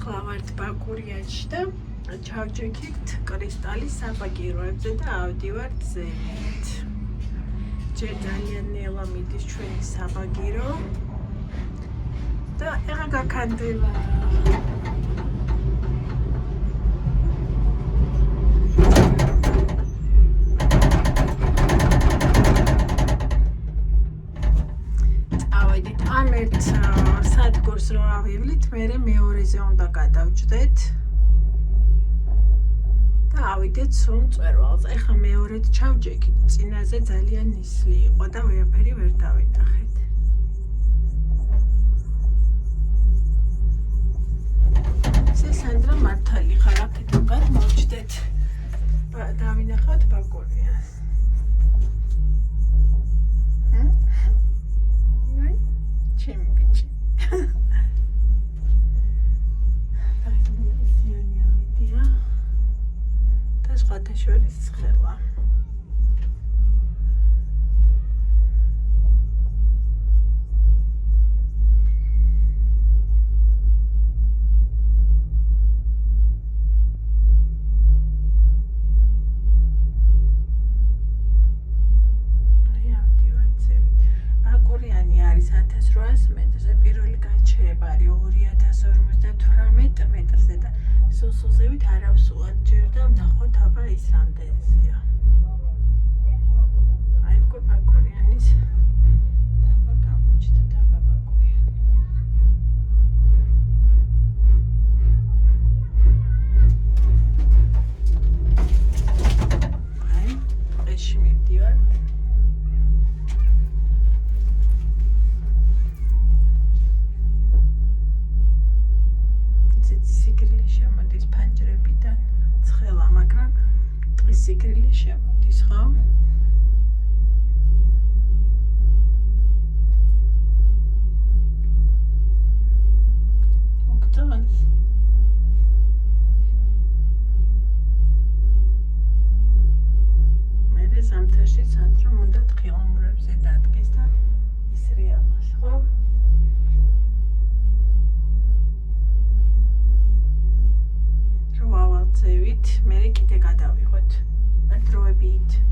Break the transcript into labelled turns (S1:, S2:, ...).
S1: ახლა ვართ ბაკურიანში და ჩავჯექით კრისტალის საბაგიროებზე და ავდივართ ზევით. ჯერ ძალიან ნელა მიდის ჩვენი საბაგირო და ეხლა გაქანდება. წავედით ამ ერთ სადგურს რო ავივლით, მერე მეორეზე უნდა გადავჯდეთ. და ავიდეთ სულ მწვერვალზე. ეხლა მეორედ ჩავჯექით, წინაზე ძალიან ნისლი იყო და ვერაფერი ვერ დავინახეთ. სანდრა მართალი ხარ, აქედან გადმოვჯდეთ. დავინახავთ ბაკურიანს. ჩემი ბიჭი. სხვადასხვა ცხელა. ბაკურიანი არის 1800 მეტრზე, პირველი გაჩერება არის 2058 მეტრზე და სულზევით არავსულად ჯერდა ვნახოთ აბა ის რამდენზეა. აი უკვე ბაკურიანის დაბა გამოჩნდა, დაბა ბაკურიანი. აი, ეში მივდივართ. სიგრილი შემოდის ფანჯრებიდან, ცხელა, მაგრამ ტყის სიგრილი შემოდის, ხო? მოგწონს? მერე ზამთარში სანდრომ უნდა თხილამურებზე დადგეს და ისრიალოს, ხო? ვავალწევით, მერე კიდე გადავიღოთ დროებით.